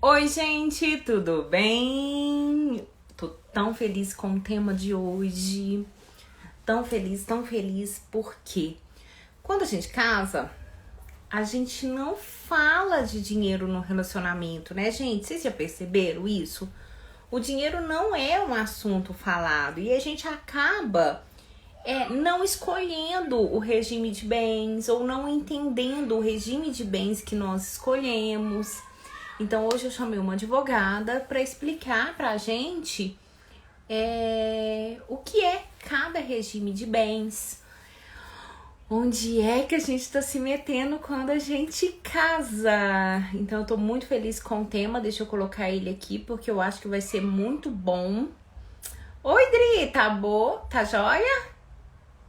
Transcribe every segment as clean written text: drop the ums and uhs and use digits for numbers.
Oi, gente, tudo bem? Tô tão feliz com o tema de hoje. Tão feliz, porque quando a gente casa, a gente não fala de dinheiro no relacionamento, né, gente? Vocês já perceberam isso? O dinheiro não é um assunto falado e a gente acaba não escolhendo o regime de bens ou não entendendo o regime de bens que nós escolhemos. Então hoje eu chamei uma advogada para explicar para a gente o que é cada regime de bens. Onde é que a gente está se metendo quando a gente casa? Então eu tô muito feliz com o tema. Deixa eu colocar ele aqui porque eu acho que vai ser muito bom. Oi, Dri, tá boa? Tá joia?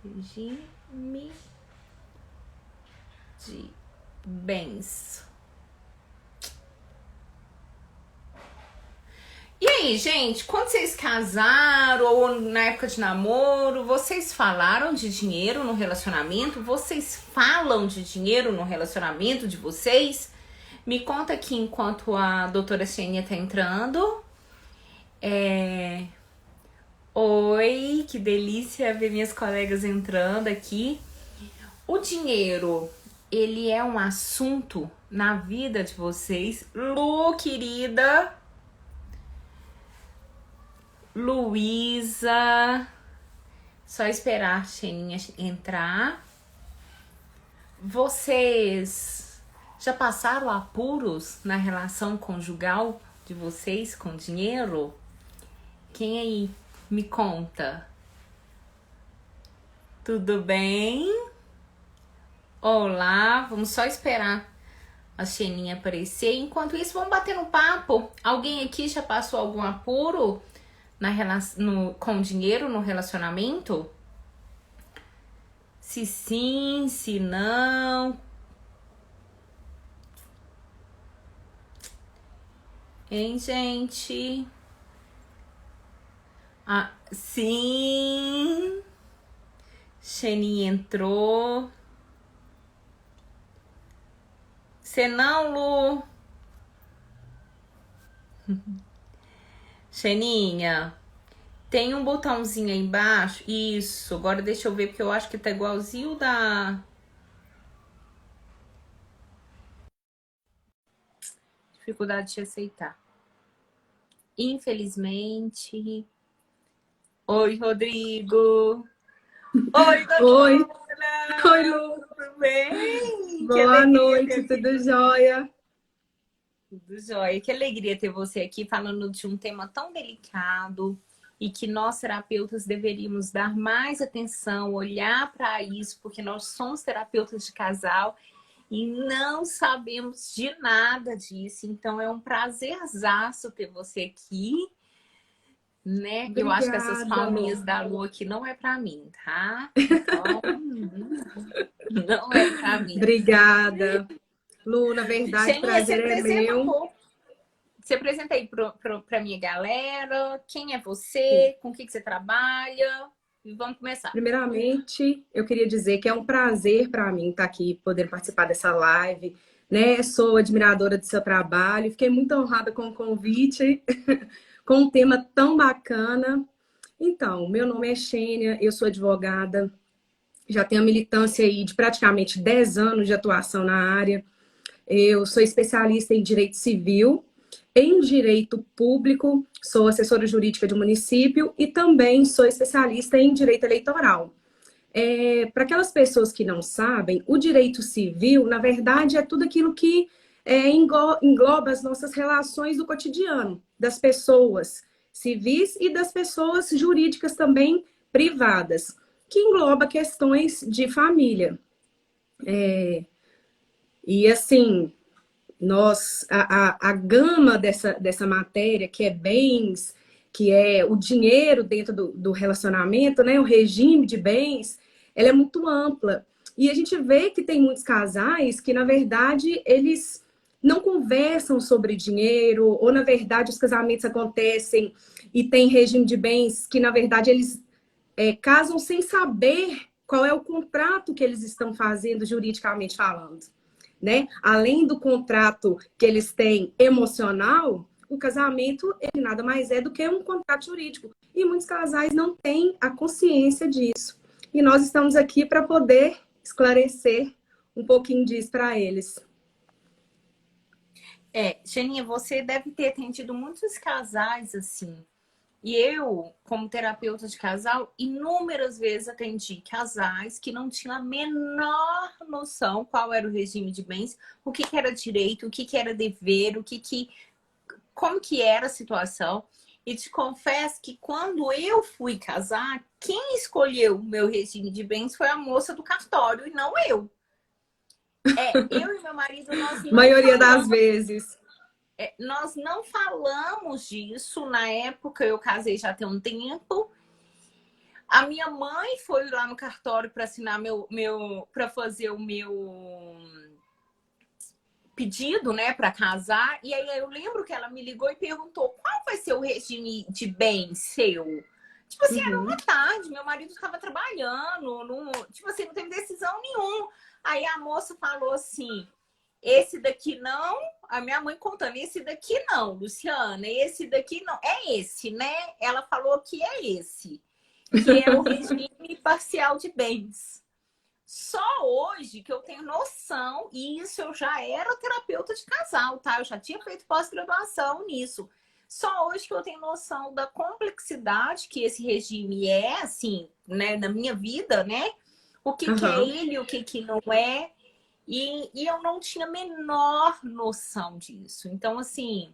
Regime de bens. E aí, gente, quando vocês casaram ou na época de namoro, vocês falaram de dinheiro no relacionamento? Vocês falam de dinheiro no relacionamento de vocês? Me conta aqui enquanto a doutora Xenia tá entrando. Oi, que delícia ver minhas colegas entrando aqui. O dinheiro, ele é um assunto na vida de vocês? Lu, querida. Luísa. Só esperar a Xeninha entrar. Vocês já passaram apuros na relação conjugal de vocês com dinheiro? Quem aí me conta? Tudo bem? Olá, vamos só esperar a Xeninha aparecer. Enquanto isso, vamos bater no papo. Alguém aqui já passou algum apuro com dinheiro no relacionamento? Se sim, se não. Hein, gente? Ah, sim. Xeni entrou. Você não, Lu? Xeninha, tem um botãozinho aí embaixo. Isso, agora deixa eu ver, porque eu acho que tá igualzinho da... Dificuldade de aceitar. Infelizmente. Oi, Rodrigo. Oi, Oi, doutora. oi, Lu. Tudo bem? Que Boa alegria noite, ter tudo jóia? Tudo jóia. Que alegria ter você aqui falando de um tema tão delicado e que nós terapeutas deveríamos dar mais atenção, olhar para isso, porque nós somos terapeutas de casal e não sabemos de nada disso. Então é um prazerzaço ter você aqui, né? Eu acho que essas Obrigada, palminhas Lu. da lua aqui não é para mim, tá? Então, não é para mim. Obrigada. Lu, na verdade, Xenia, se prazer é apresenta um meu. pouco. Se apresenta aí para minha galera. Quem é você? Com o que você trabalha? E vamos começar. Primeiramente, eu queria dizer que é um prazer para mim estar aqui, poder participar dessa live, né? Sou admiradora do seu trabalho, fiquei muito honrada com o convite, com um tema tão bacana. Então, meu nome é Xênia, eu sou advogada, já tenho militância aí de praticamente 10 anos de atuação na área. Eu sou especialista em direito civil, em direito público, sou assessora jurídica de município e também sou especialista em direito eleitoral. Para aquelas pessoas que não sabem, o direito civil, na verdade, é tudo aquilo que engloba as nossas relações do cotidiano, das pessoas civis e das pessoas jurídicas também privadas, que engloba questões de família. E assim, a gama dessa matéria, que é bens, que é o dinheiro dentro do relacionamento, né? O regime de bens, ela é muito ampla. E a gente vê que tem muitos casais que, na verdade, eles não conversam sobre dinheiro, ou, na verdade, os casamentos acontecem e tem regime de bens que, na verdade, eles casam sem saber qual é o contrato que eles estão fazendo juridicamente falando. né? Além do contrato que eles têm emocional, o casamento, ele nada mais é do que um contrato jurídico. E muitos casais não têm a consciência disso. E nós estamos aqui para poder esclarecer um pouquinho disso para eles. Geninha, você deve ter atendido muitos casais assim. E eu, como terapeuta de casal, inúmeras vezes atendi casais que não tinham a menor noção qual era o regime de bens, o que que era direito, o que que era dever, como que era a situação. E te confesso que quando eu fui casar, quem escolheu o meu regime de bens foi a moça do cartório e não eu. Eu e meu marido, nós não Maioria das falamos. vezes. Nós não falamos disso na época, eu casei já tem um tempo. A minha mãe foi lá no cartório para assinar para fazer o meu pedido, né, para casar. E aí eu lembro que ela me ligou e perguntou qual vai ser o regime de bens seu. Tipo assim, era uma tarde, meu marido estava trabalhando, tipo assim, não teve decisão nenhuma. Aí a moça falou assim: esse daqui não, a minha mãe contando, esse daqui não, Luciana, esse daqui não, é esse, né? Ela falou que é esse, que é o regime parcial de bens. Só hoje que eu tenho noção, e isso eu já era terapeuta de casal, tá? Eu já tinha feito pós-graduação nisso. Só hoje que eu tenho noção da complexidade que esse regime é, assim, né, na minha vida, né? O que que é ele, o que que não é. E eu não tinha a menor noção disso. Então, assim,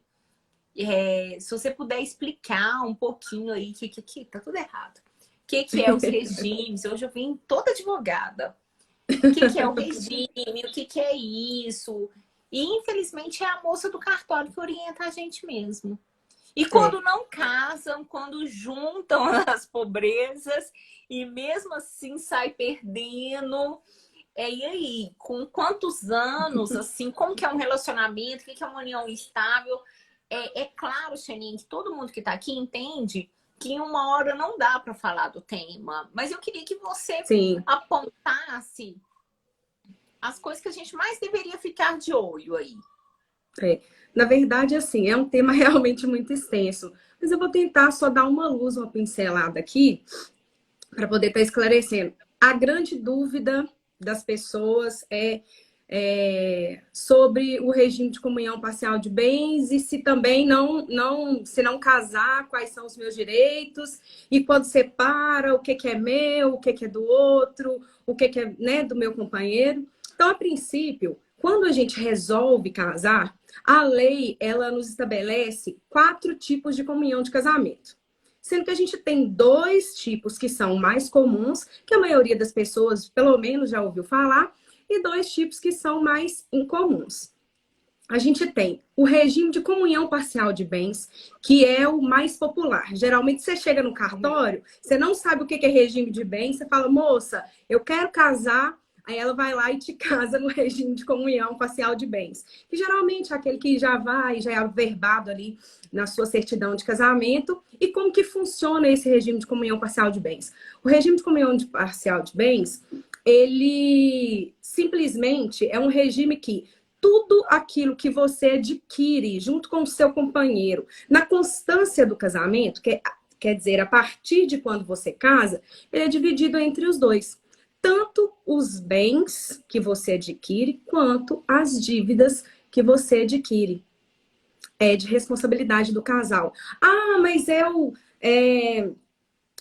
se você puder explicar um pouquinho aí, que tá tudo errado. O que é os regimes? Hoje eu vim toda advogada. O que é o regime? O que é isso? E, infelizmente, é a moça do cartório que orienta a gente mesmo. E quando não casam, quando juntam as pobrezas e mesmo assim sai perdendo... E aí, com quantos anos, assim, como que é um relacionamento, o que é uma união estável? É claro, Xanin, que todo mundo que está aqui entende que em uma hora não dá para falar do tema, mas eu queria que você apontasse as coisas que a gente mais deveria ficar de olho aí. Na verdade, assim, é um tema realmente muito extenso, mas eu vou tentar só dar uma luz, uma pincelada aqui, para poder estar esclarecendo. A grande dúvida das pessoas sobre o regime de comunhão parcial de bens e se também se não casar, quais são os meus direitos, e quando separa, o que é meu, o que é do outro, o que é, né, do meu companheiro. Então, a princípio, quando a gente resolve casar, a lei ela nos estabelece 4 tipos de comunhão de casamento. Sendo que a gente tem 2 tipos que são mais comuns, que a maioria das pessoas, pelo menos, já ouviu falar, e 2 tipos que são mais incomuns. A gente tem o regime de comunhão parcial de bens, que é o mais popular. Geralmente, você chega no cartório, você não sabe o que é regime de bens, você fala, moça, eu quero casar. Aí ela vai lá e te casa no regime de comunhão parcial de bens. Que geralmente é aquele que já é averbado ali na sua certidão de casamento. E como que funciona esse regime de comunhão parcial de bens? O regime de comunhão parcial de bens, ele simplesmente é um regime que tudo aquilo que você adquire junto com o seu companheiro na constância do casamento, quer dizer, a partir de quando você casa, ele é dividido entre os dois. Tanto os bens que você adquire, quanto as dívidas que você adquire. É de responsabilidade do casal. Ah, mas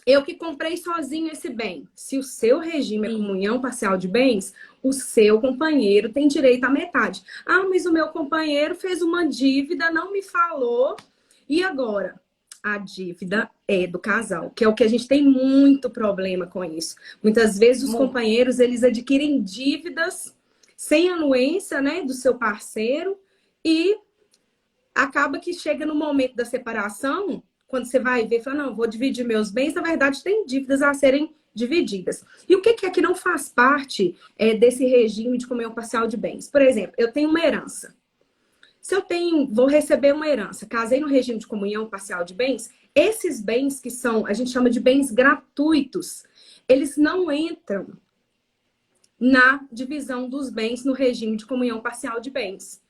eu que comprei sozinho esse bem. Se o seu regime é comunhão parcial de bens, o seu companheiro tem direito à metade. Ah, mas o meu companheiro fez uma dívida, não me falou. E agora? A dívida é do casal, que é o que a gente tem muito problema com isso. Muitas vezes os companheiros, eles adquirem dívidas sem anuência, né, do seu parceiro e acaba que chega no momento da separação, quando você vai ver, fala, não, vou dividir meus bens, na verdade tem dívidas a serem divididas. E o que é que não faz parte desse regime de comunhão parcial de bens? Por exemplo, eu tenho uma herança. Se vou receber uma herança, casei no regime de comunhão parcial de bens, esses bens que a gente chama de bens gratuitos, eles não entram na divisão dos bens no regime de comunhão parcial de bens.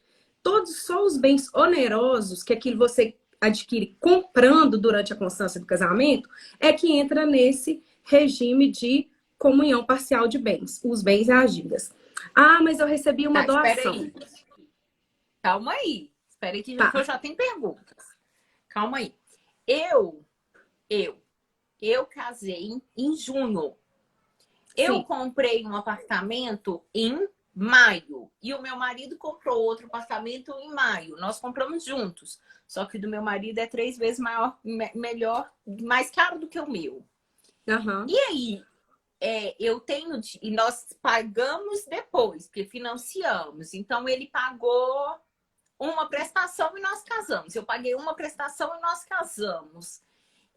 Todos só os bens onerosos que aquilo você adquire comprando durante a constância do casamento é que entra nesse regime de comunhão parcial de bens, os bens e as dívidas. Ah, mas eu recebi uma doação. Espera aí. Calma aí. Espera aí que eu já tenho perguntas. Calma aí. Eu casei em junho. Eu comprei um apartamento em maio. E o meu marido comprou outro apartamento em maio. Nós compramos juntos. Só que o do meu marido é 3 vezes melhor, mais caro do que o meu. Uhum. E aí, eu tenho... E nós pagamos depois, porque financiamos. Então, ele pagou uma prestação e nós casamos. Eu paguei uma prestação e nós casamos.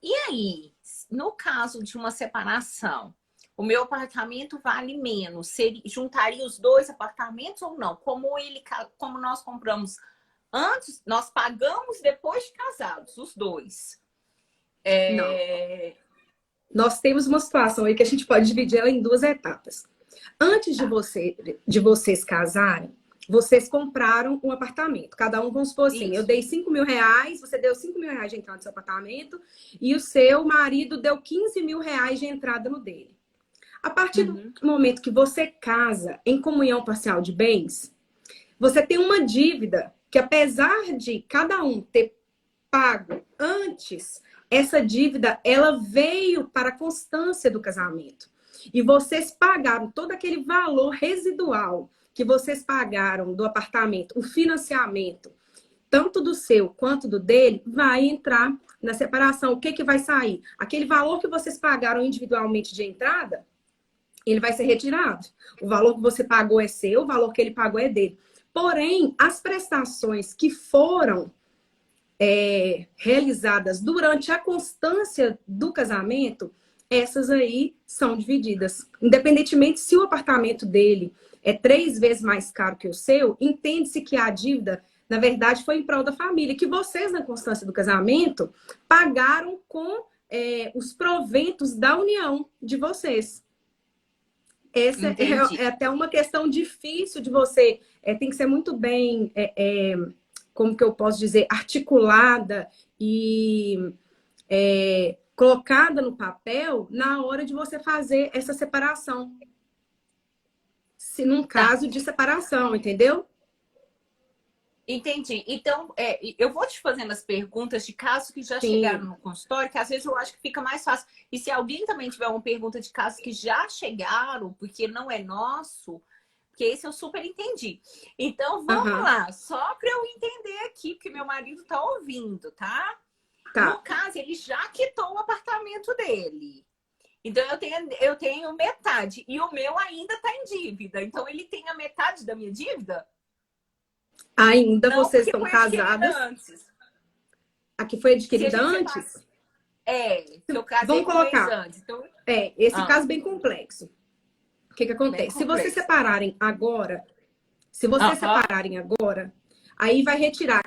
E aí, no caso de uma separação, o meu apartamento vale menos. Juntaria os 2 apartamentos ou não? Como nós compramos antes, nós pagamos depois de casados, os 2. Não. Nós temos uma situação aí que a gente pode dividir ela em 2 etapas. Antes de vocês casarem, vocês compraram um apartamento. Cada um, vamos supor assim, Isso. eu dei 5 mil reais, você deu 5 mil reais de entrada no seu apartamento e o seu marido deu 15 mil reais de entrada no dele. A partir do momento que você casa em comunhão parcial de bens, você tem uma dívida que, apesar de cada um ter pago antes, essa dívida ela veio para a constância do casamento. E vocês pagaram todo aquele valor residual que vocês pagaram do apartamento, o financiamento, tanto do seu quanto do dele, vai entrar na separação. O que vai sair? Aquele valor que vocês pagaram individualmente de entrada, ele vai ser retirado. O valor que você pagou é seu, o valor que ele pagou é dele. Porém, as prestações que foram realizadas durante a constância do casamento, essas aí são divididas. Independentemente se o apartamento dele é 3 vezes mais caro que o seu, entende-se que a dívida, na verdade, foi em prol da família, que vocês, na constância do casamento, pagaram com os proventos da união de vocês. Essa é até uma questão difícil de você... tem que ser muito bem, como que eu posso dizer, articulada e colocada no papel na hora de você fazer essa separação. Se num caso de separação, entendeu? Entendi. Então, eu vou te fazendo as perguntas de casos que já chegaram no consultório, que às vezes eu acho que fica mais fácil. E se alguém também tiver uma pergunta de casos que já chegaram, porque não é nosso, porque esse eu super entendi. Então, vamos lá. Só para eu entender aqui, porque meu marido tá ouvindo, tá? No caso, ele já quitou o apartamento dele. Então, eu tenho metade. E o meu ainda tá em dívida. Então, ele tem a metade da minha dívida? Ainda não, vocês estão casados. Antes. A que foi adquirida antes? Se eu casei vamos colocar. Antes. Então... esse caso é bem complexo. O que acontece? Se vocês separarem agora, aí vai retirar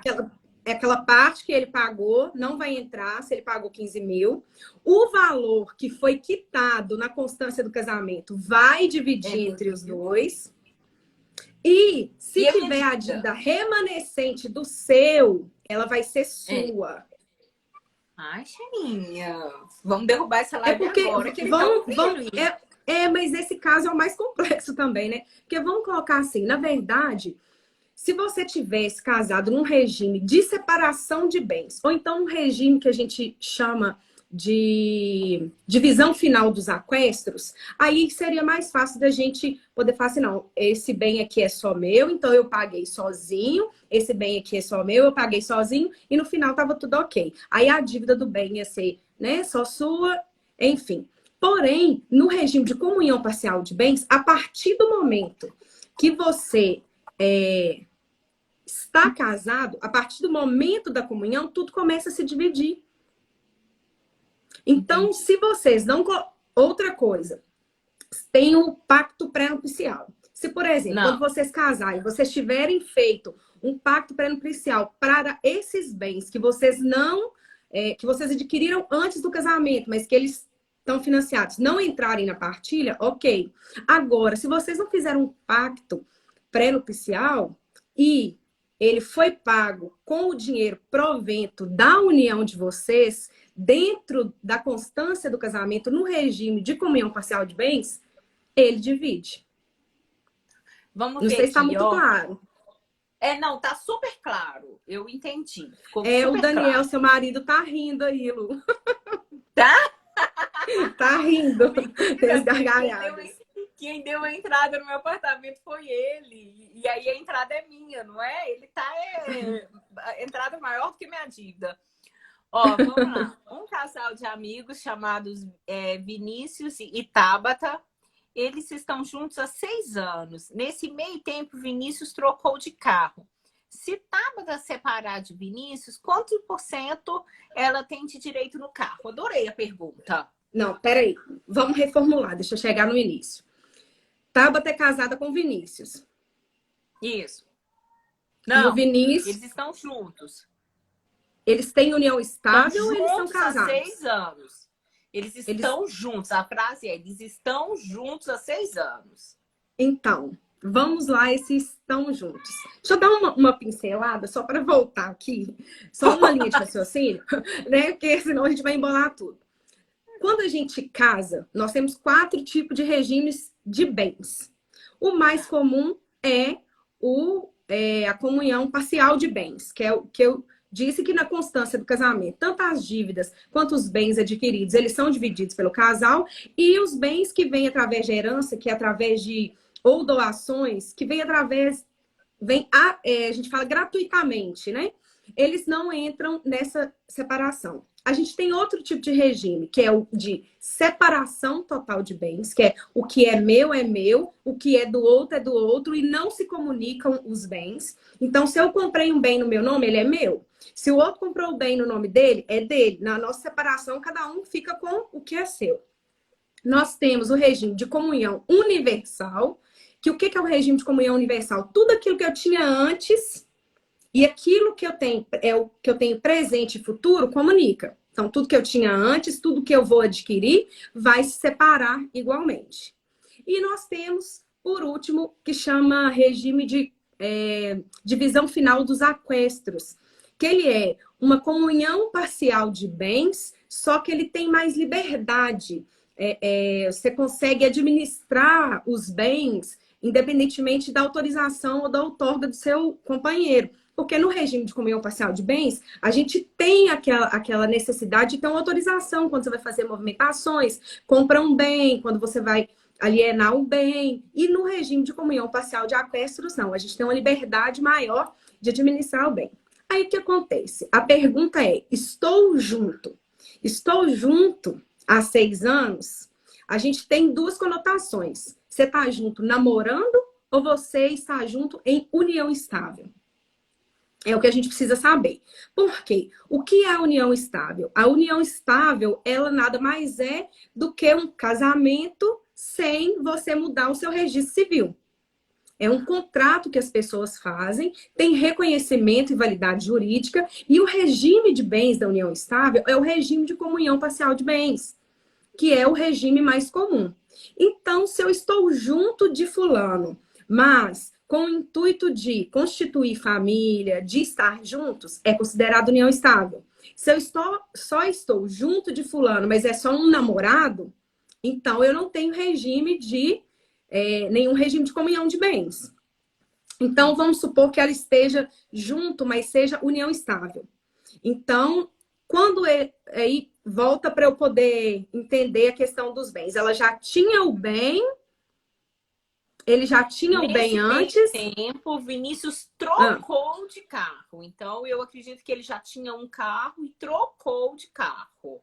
aquela parte que ele pagou, não vai entrar, se ele pagou 15 mil. O valor que foi quitado na constância do casamento vai dividir entre os 2. E se tiver a dívida remanescente do seu, ela vai ser sua. Ai, Xaninha, vamos derrubar essa live agora. Que mas esse caso é o mais complexo também, né? Porque vamos colocar assim, na verdade, se você tivesse casado num regime de separação de bens, ou então um regime que a gente chama de divisão final dos aquestros, aí seria mais fácil da gente poder falar assim, não, esse bem aqui é só meu, então eu paguei sozinho, esse bem aqui é só meu, eu paguei sozinho, e no final tava tudo ok. Aí a dívida do bem ia ser, né, só sua, enfim. Porém, no regime de comunhão parcial de bens, a partir do momento que você está casado, a partir do momento da comunhão, tudo começa a se dividir. Então, se vocês não... Outra coisa, tem o pacto pré-nupcial. Se, por exemplo, quando vocês casarem, vocês tiverem feito um pacto pré-nupcial para esses bens que vocês não... que vocês adquiriram antes do casamento, mas que eles estão financiados não entrarem na partilha, ok. Agora, se vocês não fizeram um pacto pré-nupcial e ele foi pago com o dinheiro provento da união de vocês, dentro da constância do casamento, no regime de comunhão parcial de bens, ele divide. Vamos Não ver sei se está aqui, muito ó. claro. Não, tá super claro. Eu entendi. Ficou O super Daniel, claro. seu marido, tá rindo aí, Lu. Tá? Tá rindo. Tem as Quem deu, gargalhadas. quem deu a entrada no meu apartamento foi ele. E aí a entrada é minha, não é? Ele tá a entrada maior do que minha dívida. Ó, vamos lá. Um casal de amigos chamados Vinícius e Tabata. Eles estão juntos há 6 anos. Nesse meio tempo, Vinícius trocou de carro. Se Tabata separar de Vinícius, quanto por cento ela tem de direito no carro? Adorei a pergunta. Não, peraí. Vamos reformular. Deixa eu chegar no início. Tabata é casada com Vinícius. Isso. E Não, o Vinícius, eles estão juntos. eles têm união estável Estão ou eles são juntos há casados? 6 anos. Eles estão juntos. A frase é: eles estão juntos há 6 anos. Então, vamos lá, esses estão juntos. Deixa eu dar uma pincelada só para voltar aqui. Só uma linha de raciocínio, né? Porque senão a gente vai embolar tudo. Quando a gente casa, nós temos 4 tipos de regimes de bens. O mais comum é a comunhão parcial de bens, que é o que eu disse que na constância do casamento, tanto as dívidas quanto os bens adquiridos, eles são divididos pelo casal, e os bens que vêm através de herança, que é através de ou doações, que vêm através, a gente fala gratuitamente, né? Eles não entram nessa separação. A gente tem outro tipo de regime, que é o de separação total de bens, que é o que é meu, o que é do outro, e não se comunicam os bens. Então, se eu comprei um bem no meu nome, ele é meu. Se o outro comprou o bem no nome dele, é dele. Na nossa separação, cada um fica com o que é seu. Nós temos o regime de comunhão universal, que o que é o regime de comunhão universal? Tudo aquilo que eu tinha antes e aquilo que eu tenho é o que eu tenho presente e futuro comunica. Então, tudo que eu tinha antes, tudo que eu vou adquirir, vai se separar igualmente. E nós temos, por último, que chama regime de divisão final dos aquestros, que ele é uma comunhão parcial de bens, só que ele tem mais liberdade. Você consegue administrar os bens independentemente da autorização ou da outorga do seu companheiro. Porque no regime de comunhão parcial de bens, a gente tem aquela necessidade de ter uma autorização quando você vai fazer movimentações, compra um bem, quando você vai alienar um bem. E no regime de comunhão parcial de aquestros, não. A gente tem uma liberdade maior de administrar o bem. Aí o que acontece? A pergunta é: estou junto? Estou junto há 6 anos? A gente tem 2 conotações. Você está junto namorando ou você está junto em união estável? É o que a gente precisa saber. Por quê? O que é a união estável? A união estável, ela nada mais é do que um casamento sem você mudar o seu registro civil. É um contrato que as pessoas fazem, tem reconhecimento e validade jurídica, e o regime de bens da união estável é o regime de comunhão parcial de bens, que é o regime mais comum. Então, se eu estou junto de fulano, mas com o intuito de constituir família, de estar juntos, é considerado união estável. Se eu só estou junto de fulano, mas é só um namorado, então eu não tenho regime nenhum regime de comunhão de bens. Então, vamos supor que ela esteja junto, mas seja união estável. Então, quando aí volta para eu poder entender a questão dos bens. Ela já tinha o bem, ele já tinha o bem antes. Nesse tempo, Vinícius trocou de carro. Então, eu acredito que ele já tinha um carro e trocou de carro.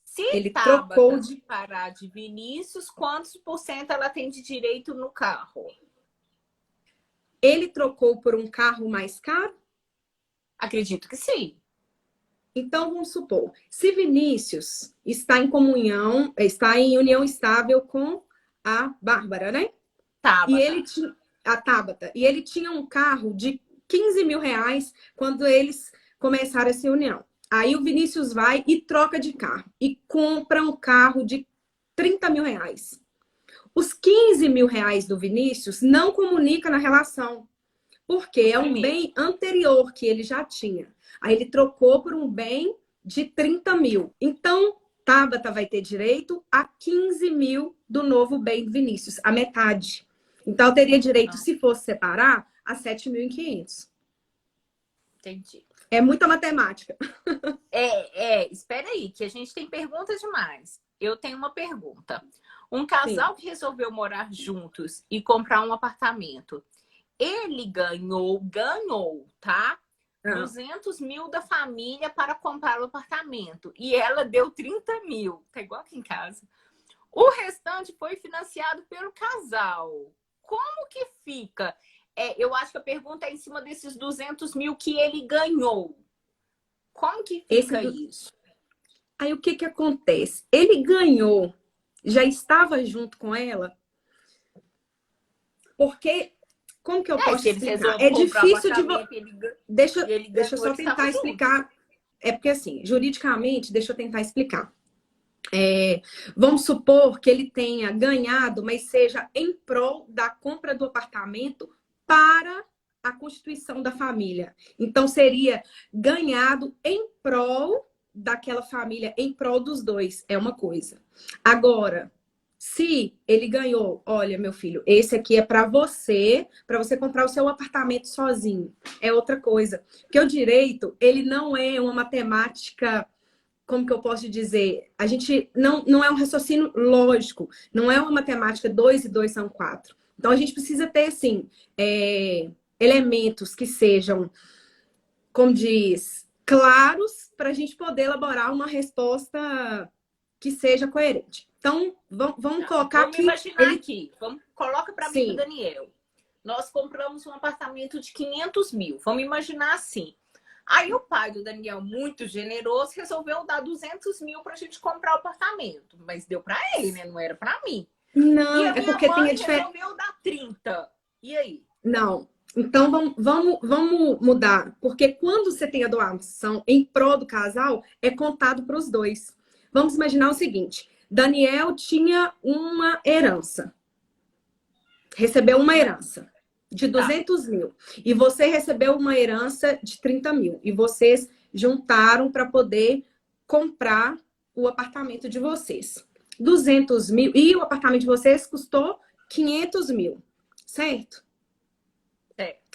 Se ele trocou de parar de Vinícius, quantos por cento ela tem de direito no carro? Ele trocou por um carro mais caro? Acredito que sim. Então, vamos supor, se Vinícius está em comunhão, está em união estável com a Bárbara, né? Tabata. E ele tinha a Tabata. E ele tinha um carro de 15 mil reais quando eles começaram essa união. Aí o Vinícius vai e troca de carro. E compra um carro de 30 mil reais. Os 15 mil reais do Vinícius não comunica na relação. Porque é um bem anterior que ele já tinha. Aí ele trocou por um bem de 30 mil. Então, Tabata vai ter direito a 15 mil do novo bem do Vinícius, a metade. Então, eu teria direito, se fosse separar, a 7.500. Entendi. É muita matemática. Espera aí, que a gente tem perguntas demais. Eu tenho uma pergunta. Um casal que resolveu morar juntos e comprar um apartamento, ele ganhou, tá? 200 mil da família para comprar o apartamento. E ela deu 30 mil. Tá igual aqui em casa. O restante foi financiado pelo casal. Como que fica? Eu acho que a pergunta é em cima desses 200 mil que ele ganhou. Como que fica isso? Aí o que acontece? Ele ganhou, já estava junto com ela, porque, como que eu posso explicar? É difícil de... Deixa eu só tentar explicar. É porque assim, juridicamente, deixa eu tentar explicar. Vamos supor que ele tenha ganhado, mas seja em prol da compra do apartamento para a constituição da família. Então, seria ganhado em prol daquela família, em prol dos dois. É uma coisa. Agora, se ele ganhou, olha, meu filho, esse aqui é para você comprar o seu apartamento sozinho. É outra coisa. Porque o direito, ele não é uma matemática... Como que eu posso dizer? A gente não é um raciocínio lógico, não é uma matemática 2 e 2 são 4. Então, a gente precisa ter, assim, elementos que sejam, como diz, claros para a gente poder elaborar uma resposta que seja coerente. Então, vamos colocar aqui... Vamos imaginar aqui. Coloca para mim, Daniel. Nós compramos um apartamento de 500 mil. Vamos imaginar assim. Aí o pai do Daniel, muito generoso, resolveu dar 200 mil para a gente comprar o apartamento. Mas deu para ele, né? Não era para mim. Não, e a é minha porque mãe tem a diferença. Resolveu dar 30. E aí? Não. Então, vamos mudar. Porque quando você tem a doação em prol do casal, é contado para os dois. Vamos imaginar o seguinte. Daniel tinha uma herança. Recebeu uma herança de 200 mil. E você recebeu uma herança de 30 mil. E vocês juntaram para poder comprar o apartamento de vocês. 200 mil. E o apartamento de vocês custou 500 mil. Certo?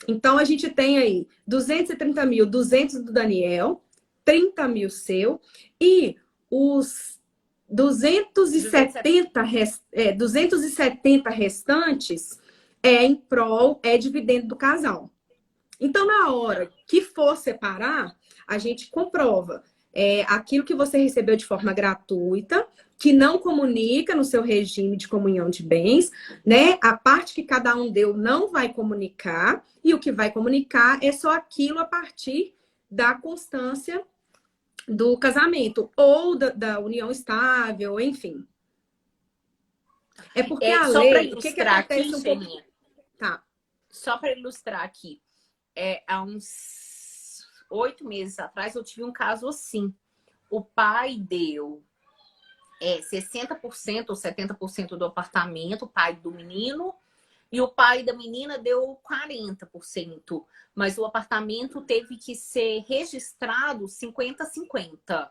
Então, a gente tem aí 230 mil, 200 do Daniel, 30 mil seu. E os 270 restantes em prol, dividendo do casal. Então, na hora que for separar, a gente comprova aquilo que você recebeu de forma gratuita, que não comunica no seu regime de comunhão de bens, né? A parte que cada um deu não vai comunicar, e o que vai comunicar é só aquilo a partir da constância do casamento, ou da união estável, enfim. É porque a lei... O que acontece um pouco... Tá. Só para ilustrar aqui, há uns 8 meses atrás eu tive um caso assim. O pai deu 60% ou 70% do apartamento, o pai do menino, e o pai da menina deu 40%. Mas o apartamento teve que ser registrado 50-50.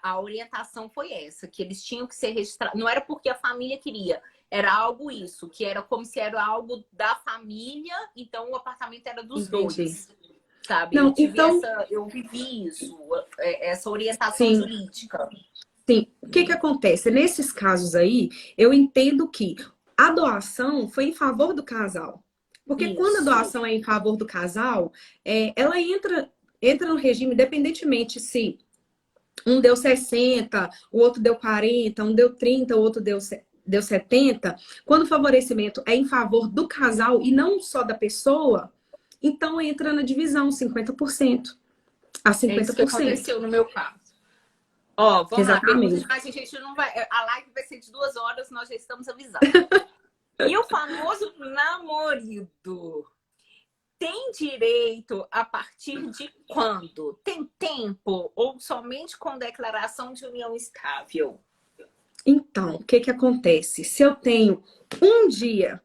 A orientação foi essa, que eles tinham que ser registrados. Não era porque a família queria, era algo isso, que era como se era algo da família, então o apartamento era dos dois, sabe? Não, eu vivi isso, essa orientação jurídica. Sim. O que acontece? Nesses casos aí, eu entendo que a doação foi em favor do casal. Porque quando a doação é em favor do casal, ela entra no regime, independentemente se um deu 60, o outro deu 40, um deu 30, o outro deu 70. Quando o favorecimento é em favor do casal e não só da pessoa, então entra na divisão 50% a 50%. É isso que aconteceu no meu caso. Vamos Exatamente. lá, mas a gente não vai... A live vai ser de 2 horas, nós já estamos avisados. E o famoso namorido? tem direito a partir de quando? Tem tempo ou somente com declaração de união estável? Então, o que que acontece? Se eu tenho um dia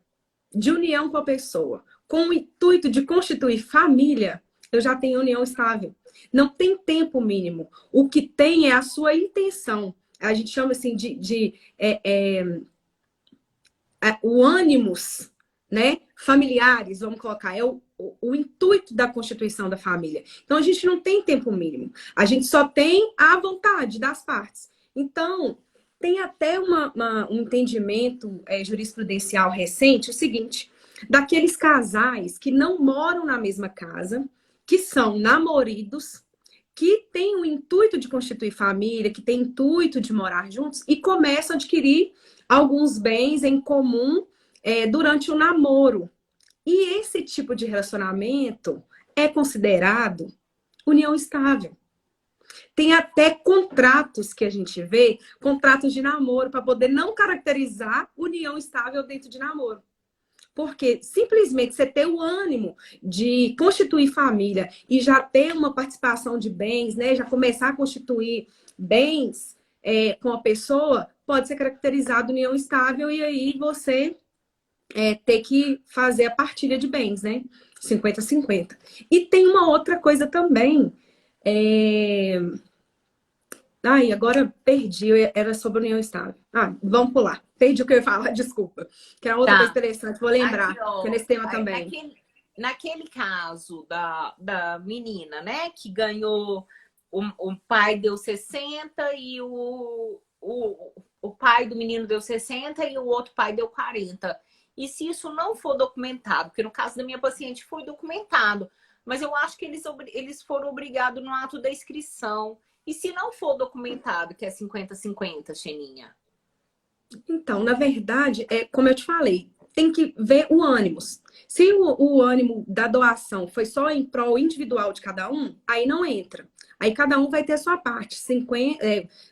de união com a pessoa, com o intuito de constituir família, eu já tenho união estável. Não tem tempo mínimo. O que tem é a sua intenção. A gente chama assim o ânimos, né? Familiares, vamos colocar, é o intuito da constituição da família. Então, a gente não tem tempo mínimo. A gente só tem a vontade das partes. Então, tem até um entendimento jurisprudencial recente, o seguinte, daqueles casais que não moram na mesma casa, que são namoridos, que têm o intuito de constituir família, que têm o intuito de morar juntos e começam a adquirir alguns bens em comum durante o namoro. E esse tipo de relacionamento é considerado união estável. Tem até contratos que a gente vê, contratos de namoro, para poder não caracterizar união estável dentro de namoro. Porque simplesmente você ter o ânimo de constituir família e já ter uma participação de bens, né? Já começar a constituir bens com a pessoa, pode ser caracterizado união estável e aí você ter que fazer a partilha de bens, né? 50-50. E tem uma outra coisa também. Ai, agora perdi, era sobre união estável. Vamos pular. Perdi o que eu ia falar, desculpa. Que era outra coisa interessante, vou lembrar, Aqui, ó, que é nesse tema também. Naquele caso da menina, né, que ganhou, o pai deu 60 e o pai do menino deu 60 e o outro pai deu 40. E se isso não for documentado, porque no caso da minha paciente foi documentado, mas eu acho que eles foram obrigados no ato da inscrição. E se não for documentado, que é 50-50, Xeninha? Então, na verdade, como eu te falei, tem que ver o ânimos. Se o ânimo da doação foi só em prol individual de cada um, aí não entra. Aí cada um vai ter a sua parte,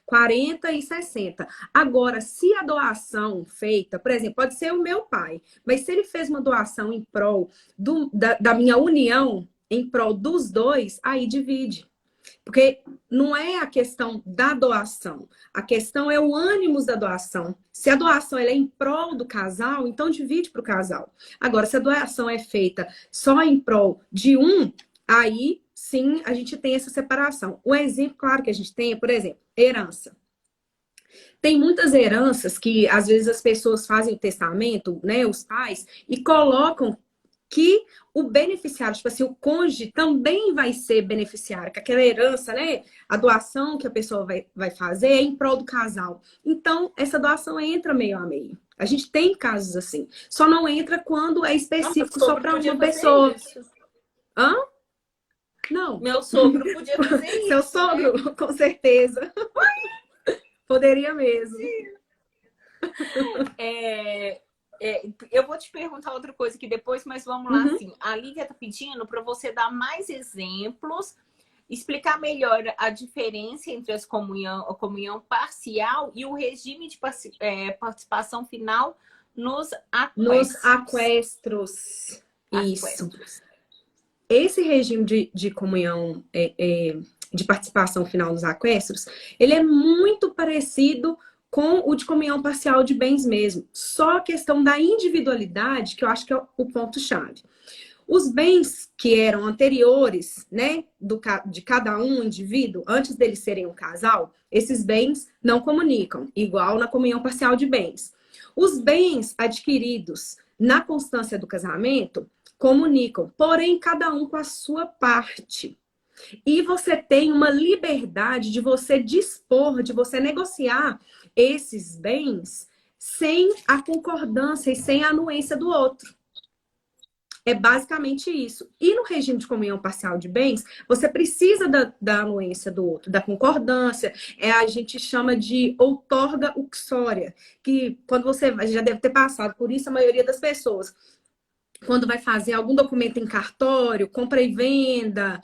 40 e 60. Agora, se a doação feita, por exemplo, pode ser o meu pai, mas se ele fez uma doação em prol da minha união, em prol dos dois, aí divide. Porque não é a questão da doação, a questão é o ânimo da doação. Se a doação é em prol do casal, então divide para o casal. Agora, se a doação é feita só em prol de um, aí sim a gente tem essa separação. O exemplo, claro, que a gente tem é, por exemplo, herança. Tem muitas heranças que às vezes as pessoas fazem o testamento, né, os pais, e colocam que o beneficiário, tipo assim, o cônjuge também vai ser beneficiário, que aquela herança, né, a doação que a pessoa vai fazer é em prol do casal. Então, essa doação entra meio a meio. A gente tem casos assim. Só não entra quando é específico só para uma pessoa. Hã? Não. Meu sogro podia fazer isso. Seu sogro, né? Com certeza. Poderia mesmo. Eu vou te perguntar outra coisa aqui depois, mas vamos lá, assim. A Lívia tá pedindo para você dar mais exemplos, explicar melhor a diferença entre a comunhão parcial e o regime de participação final nos aquestros. Isso. Esse regime de comunhão, de participação final nos aquestros, ele é muito parecido com o de comunhão parcial de bens mesmo. Só a questão da individualidade, que eu acho que é o ponto-chave. Os bens que eram anteriores, né, de cada um indivíduo, antes deles serem um casal, esses bens não comunicam, igual na comunhão parcial de bens. Os bens adquiridos na constância do casamento comunicam, porém cada um com a sua parte. E você tem uma liberdade de você dispor, de você negociar esses bens sem a concordância e sem a anuência do outro. É basicamente isso. E no regime de comunhão parcial de bens, você precisa da anuência do outro, da concordância. A gente chama de outorga uxória, que quando você já deve ter passado por isso, a maioria das pessoas, quando vai fazer algum documento em cartório, compra e venda,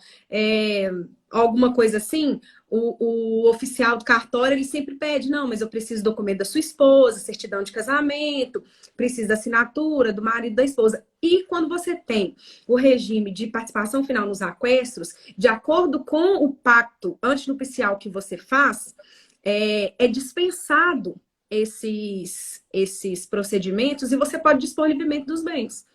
alguma coisa assim, o oficial do cartório, ele sempre pede, não, mas eu preciso do documento da sua esposa, certidão de casamento, preciso da assinatura do marido da esposa. E quando você tem o regime de participação final nos aquestos, de acordo com o pacto antinupcial que você faz, é dispensado esses procedimentos e você pode dispor livremente dos bens.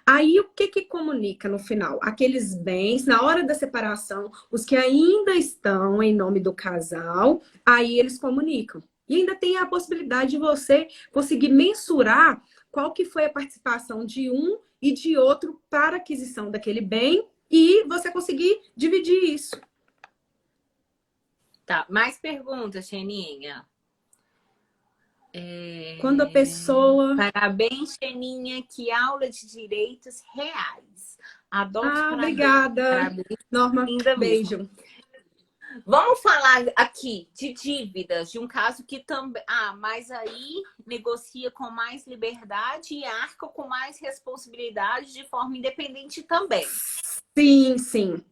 Aí, o que que comunica no final? Aqueles bens, na hora da separação, os que ainda estão em nome do casal, aí eles comunicam. E ainda tem a possibilidade de você conseguir mensurar qual que foi a participação de um e de outro para a aquisição daquele bem e você conseguir dividir isso. Tá, mais perguntas, Xeninha? Quando a pessoa... Parabéns, Xeninha, que aula de direitos reais. Adoro os parabéns. Obrigada, parabéns. Norma. Ainda Beijo. Mesmo. Vamos falar aqui de dívidas, de um caso que também... mas aí negocia com mais liberdade e arca com mais responsabilidade de forma independente também. Sim, sim.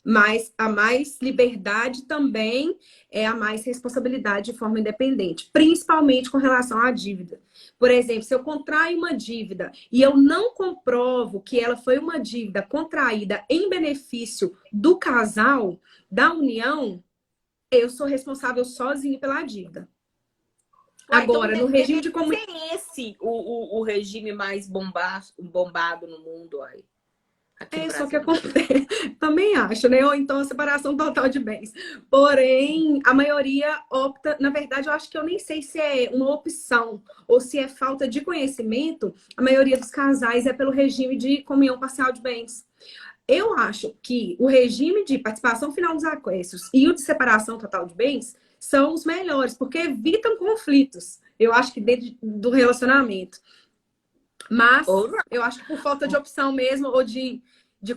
Mas a mais liberdade também é a mais responsabilidade de forma independente, principalmente com relação à dívida. Por exemplo, se eu contraio uma dívida e eu não comprovo que ela foi uma dívida contraída em benefício do casal, da união, eu sou responsável sozinho pela dívida. Agora, então, no regime de comunicação... é esse o regime mais bombado no mundo aí. Só que acontece, também acho, né? Ou então a separação total de bens. Porém, a maioria opta, na verdade, eu acho que eu nem sei se é uma opção ou se é falta de conhecimento, a maioria dos casais é pelo regime de comunhão parcial de bens. Eu acho que o regime de participação final dos aquestos e o de separação total de bens são os melhores, porque evitam conflitos, eu acho que dentro do relacionamento. Mas eu acho que por falta de opção mesmo, ou de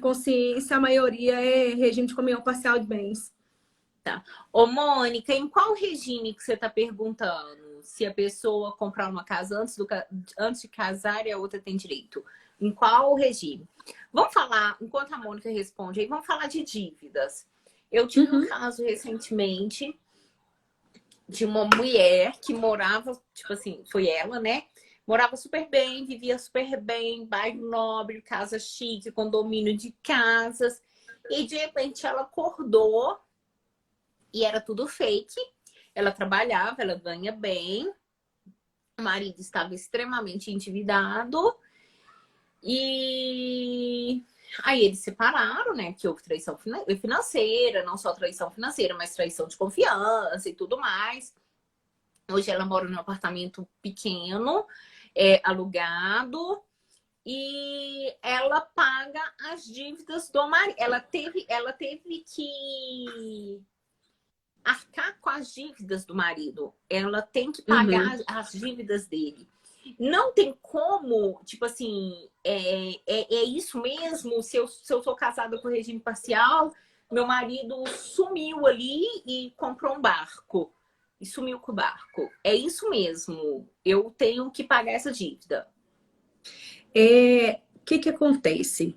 consciência, a maioria é regime de comunhão parcial de bens. Tá. Ô, Mônica, em qual regime que você está perguntando? Se a pessoa comprar uma casa antes de casar e a outra tem direito. Em qual regime? Vamos falar, enquanto a Mônica responde aí, vamos falar de dívidas. Eu tive um caso recentemente de uma mulher que morava, tipo assim, foi ela, né? Morava super bem, vivia super bem, bairro nobre, casa chique, condomínio de casas. E de repente ela acordou e era tudo fake. Ela trabalhava, ela ganha bem. O marido estava extremamente endividado. E aí eles separaram, né? Que houve traição financeira, não só traição financeira, mas traição de confiança e tudo mais. Hoje ela mora num apartamento pequeno, alugado, e ela paga as dívidas do marido. Ela teve que arcar com as dívidas do marido. Ela tem que pagar as dívidas dele. Não tem como, tipo assim, é isso mesmo? Se eu sou casada com regime parcial, meu marido sumiu ali e comprou um barco. E sumiu com o barco. É isso mesmo. Eu tenho que pagar essa dívida. O que acontece?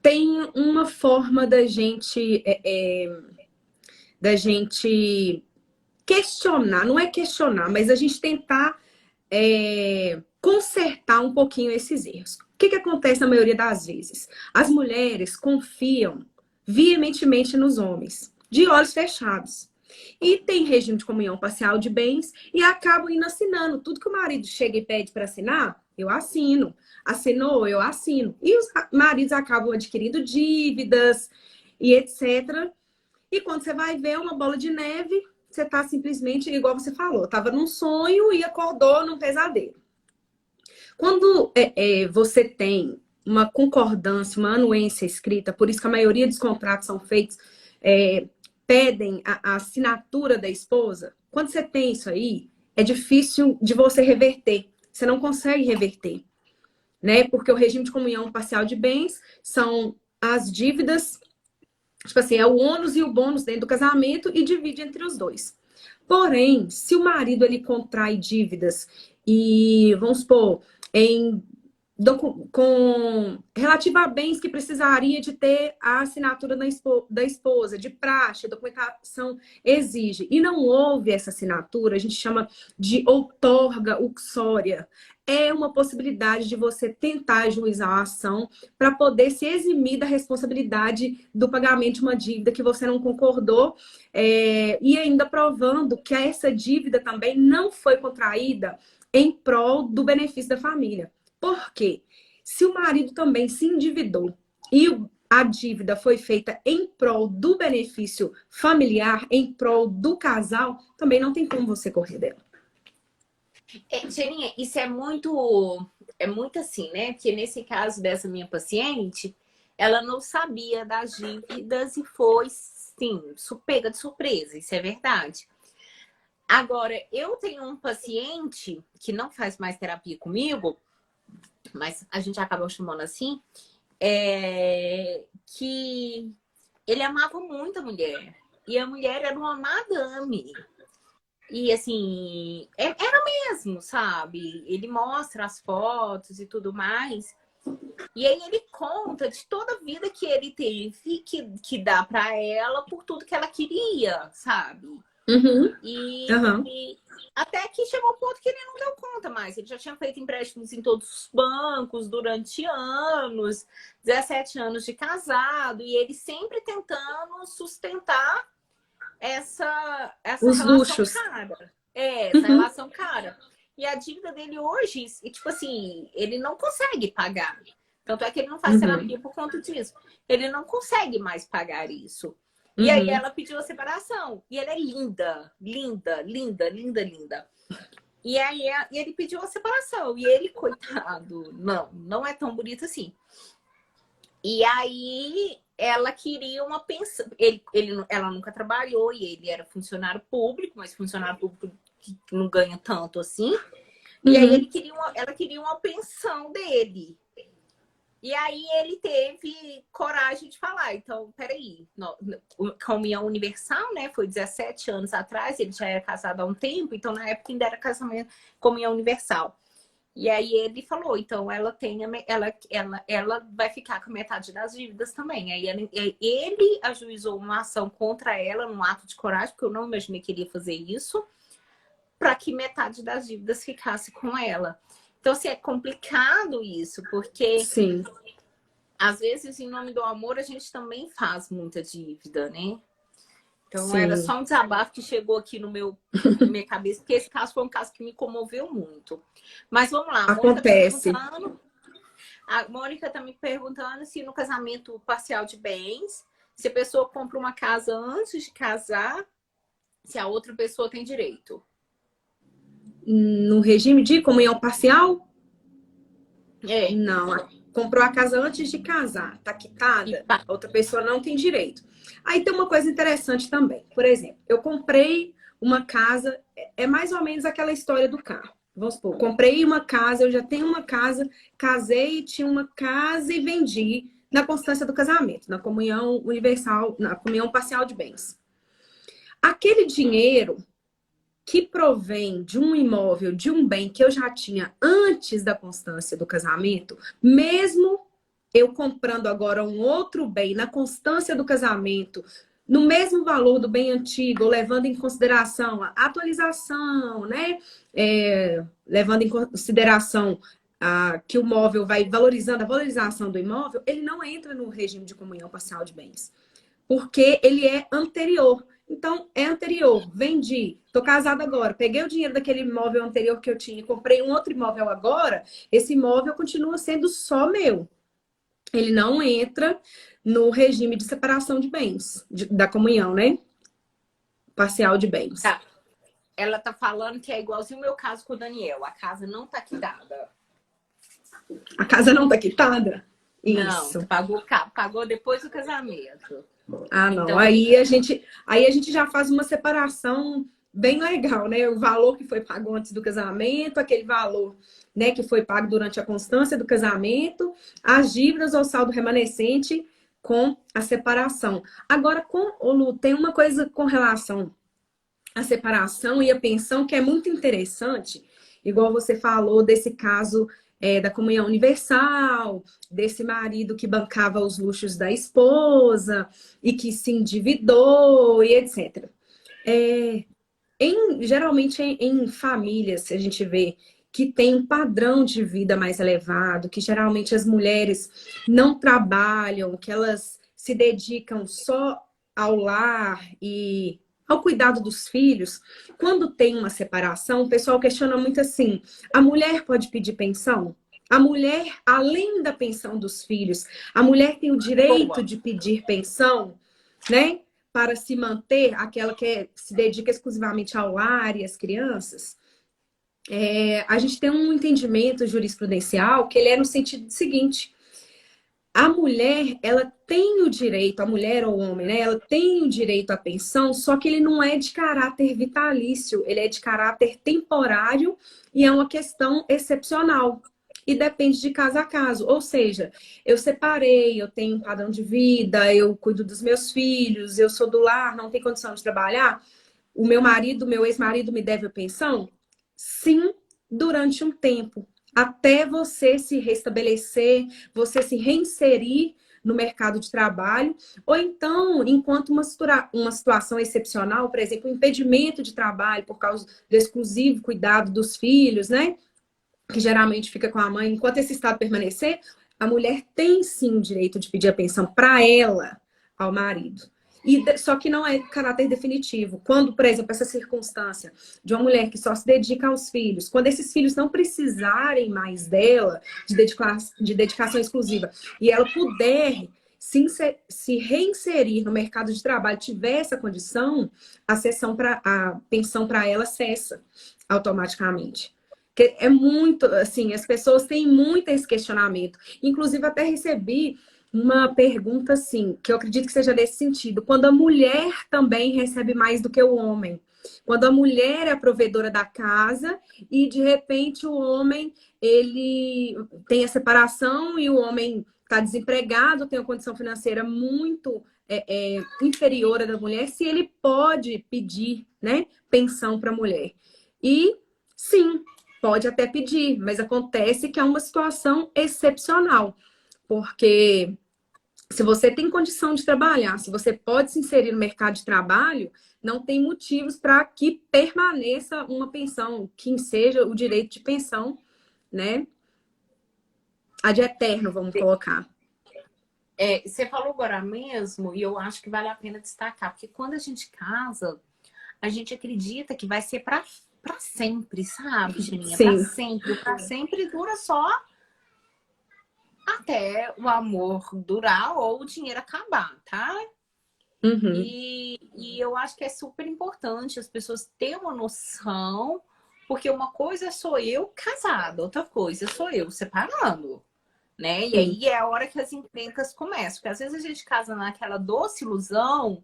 Tem uma forma da gente questionar, não é questionar, mas a gente tentar consertar um pouquinho esses erros. O que acontece na maioria das vezes? As mulheres confiam veementemente nos homens, de olhos fechados. E tem regime de comunhão parcial de bens e acabam indo assinando. Tudo que o marido chega e pede para assinar, eu assino. Assinou, eu assino. E os maridos acabam adquirindo dívidas e etc. E quando você vai ver uma bola de neve, você tá simplesmente, igual você falou, tava num sonho e acordou num pesadelo. Quando você tem uma concordância, uma anuência escrita, por isso que a maioria dos contratos são feitos, pedem a assinatura da esposa. Quando você tem isso aí, é difícil de você reverter. Você não consegue reverter, né? Porque o regime de comunhão parcial de bens são as dívidas, tipo assim, é o ônus e o bônus dentro do casamento e divide entre os dois. Porém, se o marido ele contrai dívidas e, vamos supor, em relativa a bens que precisaria de ter a assinatura da esposa, de praxe, a documentação exige, e não houve essa assinatura, a gente chama de outorga uxória. É uma possibilidade de você tentar ajuizar a ação para poder se eximir da responsabilidade do pagamento de uma dívida que você não concordou, e ainda provando que essa dívida também não foi contraída em prol do benefício da família. Por quê? Se o marido também se endividou e a dívida foi feita em prol do benefício familiar, em prol do casal, também não tem como você correr dela. Geninha, isso é muito assim, né? Porque nesse caso dessa minha paciente, ela não sabia das dívidas e foi, sim, pega de surpresa, isso é verdade. Agora, eu tenho um paciente que não faz mais terapia comigo, mas a gente acaba chamando assim, que ele amava muito a mulher. E a mulher era uma madame. E assim, era mesmo, sabe? Ele mostra as fotos e tudo mais. E aí ele conta de toda a vida que ele teve que dar para ela por tudo que ela queria, sabe? Uhum. E até que chegou um ponto que ele não deu conta mais. Ele já tinha feito empréstimos em todos os bancos durante anos, 17 anos de casado, e ele sempre tentando sustentar essa Os relação luxos. cara. Essa relação cara. E a dívida dele hoje, tipo assim, ele não consegue pagar. Tanto é que ele não faz terapia por conta disso. Ele não consegue mais pagar isso. E aí ela pediu a separação. E ela é linda, linda, linda, linda, linda. E aí ele pediu a separação. E ele, coitado, não é tão bonito assim. E aí ela queria uma pensão. Ela nunca trabalhou e ele era funcionário público, mas funcionário público que não ganha tanto assim. E aí ela queria uma pensão dele. E aí ele teve coragem de falar, então, peraí, comunhão universal, né? Foi 17 anos atrás, ele já era casado há um tempo, então na época ainda era casamento, comunhão universal. E aí ele falou, então ela vai ficar com metade das dívidas também. Aí ele ajuizou uma ação contra ela num ato de coragem, porque eu não imaginei que ele ia fazer isso, para que metade das dívidas ficasse com ela. Então, assim, é complicado isso, porque Sim. Às vezes, em nome do amor, a gente também faz muita dívida, né? Então, Sim. Era só um desabafo que chegou aqui na minha cabeça, porque esse caso foi um caso que me comoveu muito. Mas vamos lá. Acontece. A Mônica está me perguntando se no casamento parcial de bens, se a pessoa compra uma casa antes de casar, se a outra pessoa tem direito. No regime de comunhão parcial? É. Não. Comprou a casa antes de casar, tá quitada, a outra pessoa não tem direito. Aí tem uma coisa interessante também. Por exemplo, eu comprei uma casa, é mais ou menos aquela história do carro. Vamos supor, comprei uma casa, eu já tenho uma casa, casei, tinha uma casa e vendi na constância do casamento, na comunhão universal, na comunhão parcial de bens. Aquele dinheiro que provém de um imóvel, de um bem que eu já tinha antes da constância do casamento, mesmo eu comprando agora um outro bem na constância do casamento, no mesmo valor do bem antigo, levando em consideração a atualização, né? Levando em consideração que o móvel vai valorizando a valorização do imóvel, ele não entra no regime de comunhão parcial de bens, porque ele é anterior. Então, é anterior, vendi, tô casada agora, peguei o dinheiro daquele imóvel anterior que eu tinha, comprei um outro imóvel agora, esse imóvel continua sendo só meu. Ele não entra no regime de separação de bens, da comunhão, né? Parcial de bens. Tá. Ela tá falando que é igualzinho o meu caso com o Daniel, a casa não tá quitada. A casa não tá quitada? Isso. Não, pagou depois do casamento. Ah, não. Então, Aí a gente já faz uma separação bem legal, né? O valor que foi pago antes do casamento, aquele valor, né, que foi pago durante a constância do casamento, as dívidas ou saldo remanescente com a separação. Agora, Lu, tem uma coisa com relação à separação e à pensão que é muito interessante, igual você falou desse caso da comunhão universal, desse marido que bancava os luxos da esposa e que se endividou e etc. Geralmente em famílias, a gente vê que tem um padrão de vida mais elevado, que geralmente as mulheres não trabalham, que elas se dedicam só ao lar e ao cuidado dos filhos. Quando tem uma separação, o pessoal questiona muito assim: a mulher pode pedir pensão? A mulher, além da pensão dos filhos, a mulher tem o direito Boa. de pedir pensão, né? Para se manter, aquela que se dedica exclusivamente ao lar e às crianças. A gente tem um entendimento jurisprudencial que ele é no sentido seguinte: a mulher, ela tem o direito, a mulher ou o homem, né? Ela tem o direito à pensão, só que ele não é de caráter vitalício, ele é de caráter temporário e é uma questão excepcional. E depende de caso a caso. Ou seja, eu separei, eu tenho um padrão de vida, eu cuido dos meus filhos, eu sou do lar, não tenho condição de trabalhar. O meu marido, meu ex-marido me deve a pensão? Sim, durante um tempo, até você se restabelecer, você se reinserir no mercado de trabalho, ou então, enquanto uma situação excepcional, por exemplo, impedimento de trabalho por causa do exclusivo cuidado dos filhos, né? Que geralmente fica com a mãe, enquanto esse estado permanecer, a mulher tem sim o direito de pedir a pensão para ela ao marido. Só que não é caráter definitivo. Quando, por exemplo, essa circunstância de uma mulher que só se dedica aos filhos, quando esses filhos não precisarem mais dela, de dedicação exclusiva, e ela puder se reinserir no mercado de trabalho, tiver essa condição, a pensão para ela cessa automaticamente. É muito, assim, as pessoas têm muito esse questionamento. Inclusive, até recebi uma pergunta, assim, que eu acredito que seja desse sentido. Quando a mulher também recebe mais do que o homem. Quando a mulher é a provedora da casa e, de repente, o homem, ele tem a separação e o homem está desempregado, tem uma condição financeira muito inferior à da mulher, se ele pode pedir, né, pensão para a mulher. E, sim, pode até pedir, mas acontece que é uma situação excepcional, porque se você tem condição de trabalhar, se você pode se inserir no mercado de trabalho, não tem motivos para que permaneça uma pensão, que seja o direito de pensão, né? Ad eterno, vamos colocar. Você falou agora mesmo, e eu acho que vale a pena destacar, porque quando a gente casa, a gente acredita que vai ser para sempre, sabe, Janinha? Para sempre. Para sempre dura só até o amor durar ou o dinheiro acabar, tá? Uhum. E eu acho que é super importante as pessoas terem uma noção, porque uma coisa sou eu casada, outra coisa sou eu separando, né? E aí é a hora que as encrencas começam, porque às vezes a gente casa naquela doce ilusão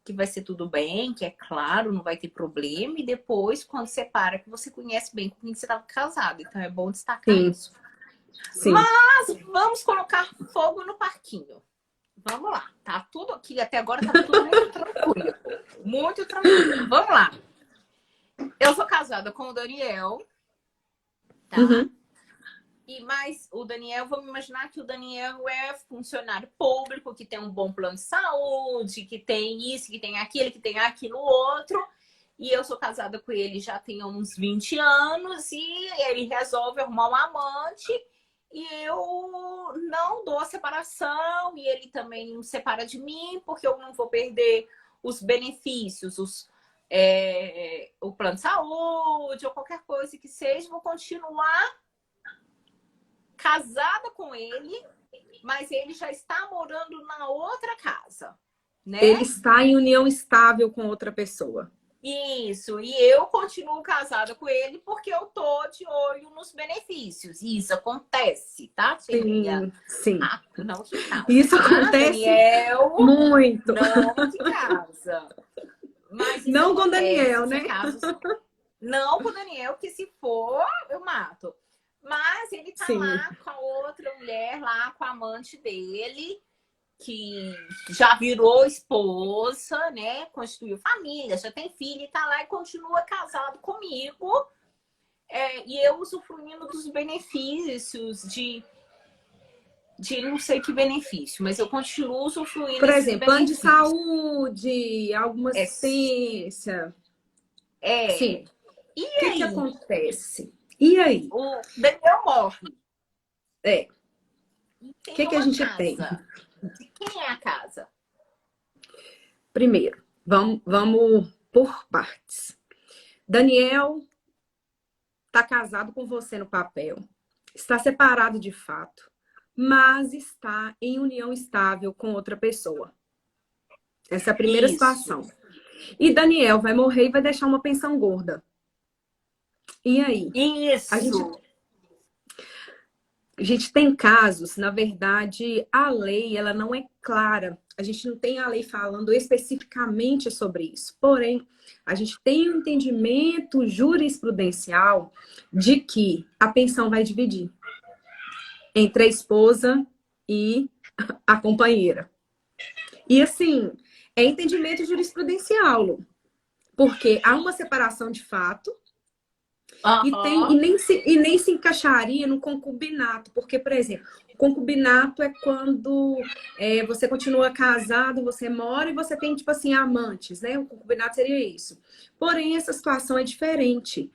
que vai ser tudo bem, que é claro, não vai ter problema, e depois, quando separa, que você conhece bem com quem você estava casado. Então é bom destacar isso. Sim. Mas vamos colocar fogo no parquinho. Vamos lá. Tá tudo aqui, até agora tá tudo muito tranquilo. Muito tranquilo. Vamos lá. Eu sou casada com o Daniel, tá? Mas o Daniel, vamos imaginar que o Daniel é funcionário público, que tem um bom plano de saúde, que tem isso, que tem aquilo outro. E eu sou casada com ele já tem uns 20 anos e ele resolve arrumar um amante e eu não dou a separação e ele também não separa de mim porque eu não vou perder os benefícios, o plano de saúde ou qualquer coisa que seja, vou continuar casada com ele, mas ele já está morando na outra casa, né? Ele está em união estável com outra pessoa. Isso, e eu continuo casada com ele porque eu tô de olho nos benefícios. Isso acontece, tá, filha? Sim. Não de casa. Isso acontece Daniel, muito. Não de casa. Mas não com o Daniel, né? Não com o Daniel, que se for, eu mato. Mas ele tá lá com a outra mulher, lá com a amante dele, que já virou esposa, né? Constituiu família, já tem filho e tá lá e continua casado comigo. e eu usufruindo dos benefícios de não sei que benefício, mas eu continuo usufruindo Por desses exemplo, plano de benefícios. saúde, alguma É, assistência. é. Sim. E O que que aí? acontece? E aí? O Daniel morre É, e o tem que que a uma gente tem? casa. De quem é a casa? Primeiro, vamos por partes. Daniel está casado com você no papel, está separado de fato, mas está em união estável com outra pessoa. Essa é a primeira Isso. situação. E Daniel vai morrer e vai deixar uma pensão gorda. E aí? A gente Isso. A gente tem casos, na verdade, a lei ela não é clara. A gente não tem a lei falando especificamente sobre isso. Porém, a gente tem um entendimento jurisprudencial de que a pensão vai dividir entre a esposa e a companheira. E assim, é entendimento jurisprudencial, Lu, porque há uma separação de fato. Aham. E nem se encaixaria no concubinato, porque, por exemplo, o concubinato é quando você continua casado, você mora e você tem, tipo assim, amantes, né? O concubinato seria isso. Porém, essa situação é diferente.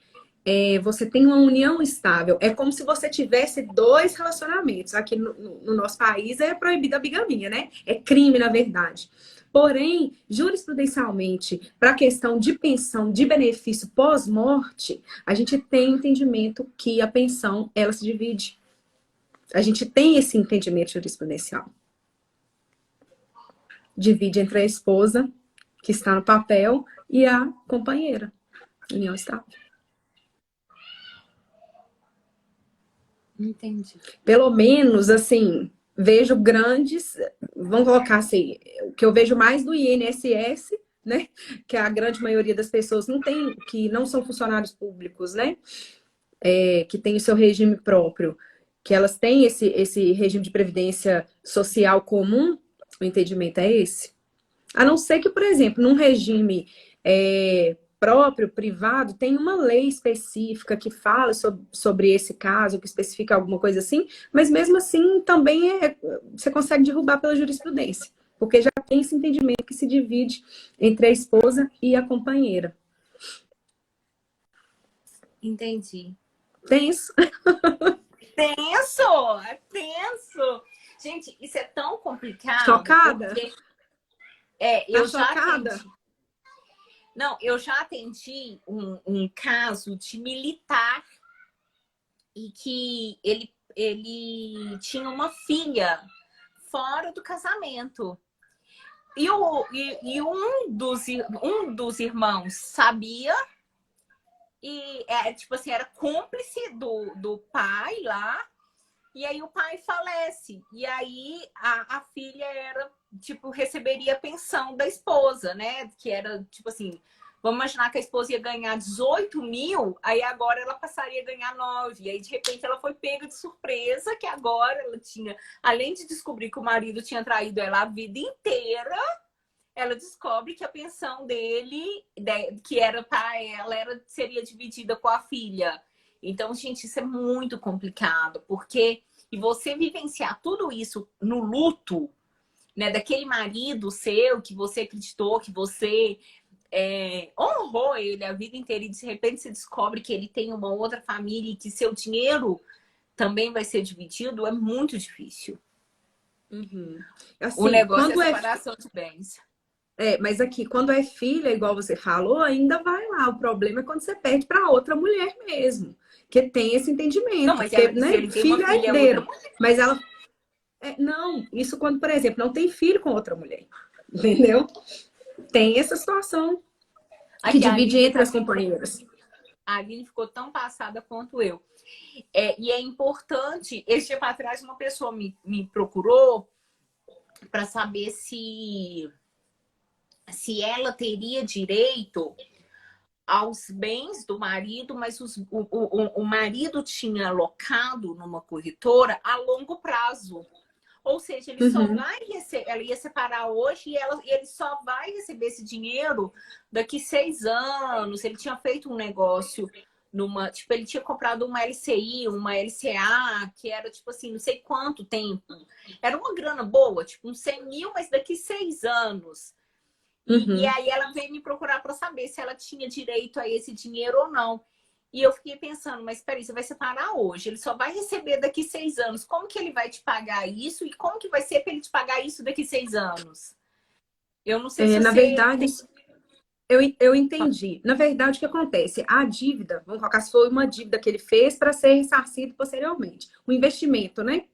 Você tem uma união estável. É como se você tivesse dois relacionamentos. Aqui no nosso país é proibida a bigamia, né? É crime, na verdade. Porém, jurisprudencialmente, para a questão de pensão de benefício pós-morte, a gente tem entendimento que a pensão ela se divide. A gente tem esse entendimento jurisprudencial. Divide entre a esposa, que está no papel, e a companheira, união estável. Entendi. Pelo menos, assim, vejo grandes, vamos colocar assim, o que eu vejo mais do INSS, né? Que a grande maioria das pessoas não tem, que não são funcionários públicos, né? Que tem o seu regime próprio, que elas têm esse regime de previdência social comum, o entendimento é esse. A não ser que, por exemplo, num regime próprio, privado, tem uma lei específica que fala sobre esse caso, que especifica alguma coisa assim, mas mesmo assim também você consegue derrubar pela jurisprudência, porque já tem esse entendimento que se divide entre a esposa e a companheira. Entendi. Tem isso? Tenso! É tenso! Gente, isso é tão complicado Chocada? porque Tá eu já chocada? atendi. Não, eu já atendi um caso de militar e que ele tinha uma filha fora do casamento. E um dos irmãos sabia e tipo assim, era cúmplice do pai lá. E aí o pai falece. E aí a filha era, tipo, receberia a pensão da esposa, né? Que era, tipo assim, vamos imaginar que a esposa ia ganhar 18 mil, aí agora ela passaria a ganhar 9. E aí, de repente, ela foi pega de surpresa, que agora ela tinha, além de descobrir que o marido tinha traído ela a vida inteira, ela descobre que a pensão dele, que era para ela, seria dividida com a filha. Então, gente, isso é muito complicado, porque e você vivenciar tudo isso no luto, né, daquele marido seu que você acreditou, que você honrou ele a vida inteira e de repente você descobre que ele tem uma outra família e que seu dinheiro também vai ser dividido, é muito difícil. Uhum. O Assim, negócio é separação de bens. Mas aqui, quando é filha, igual você falou, ainda vai lá. O problema é quando você perde para outra mulher mesmo, que tem esse Não, entendimento, mas porque, se né, ele tem uma filho é filha, é outra herdeiro. mulher. Mas ela. Não, isso quando, por exemplo, não tem filho com outra mulher. Entendeu? Tem essa situação que Aqui, divide entre as companheiras. A Aline ficou tão passada quanto eu. E é importante, esse tempo atrás uma pessoa me procurou para saber se ela teria direito aos bens do marido, mas o marido tinha alocado numa corretora a longo prazo. Ou seja, ele só Uhum. vai receber, ela ia separar hoje e ele só vai receber esse dinheiro daqui 6 anos. Ele tinha feito um negócio Tipo, ele tinha comprado uma LCI, uma LCA, que era, tipo assim, não sei quanto tempo. Era uma grana boa, tipo, uns 100 mil, mas daqui 6 anos. E Uhum. aí ela veio me procurar para saber se ela tinha direito a esse dinheiro ou não. E eu fiquei pensando, mas peraí, você vai separar hoje, ele só vai receber daqui 6 anos. Como que ele vai te pagar isso? E como que vai ser para ele te pagar isso daqui 6 anos? Eu não sei se Na você verdade, tem... eu entendi. Na verdade, o que acontece? A dívida, vamos colocar se foi uma dívida que ele fez para ser ressarcido posteriormente. O investimento, né?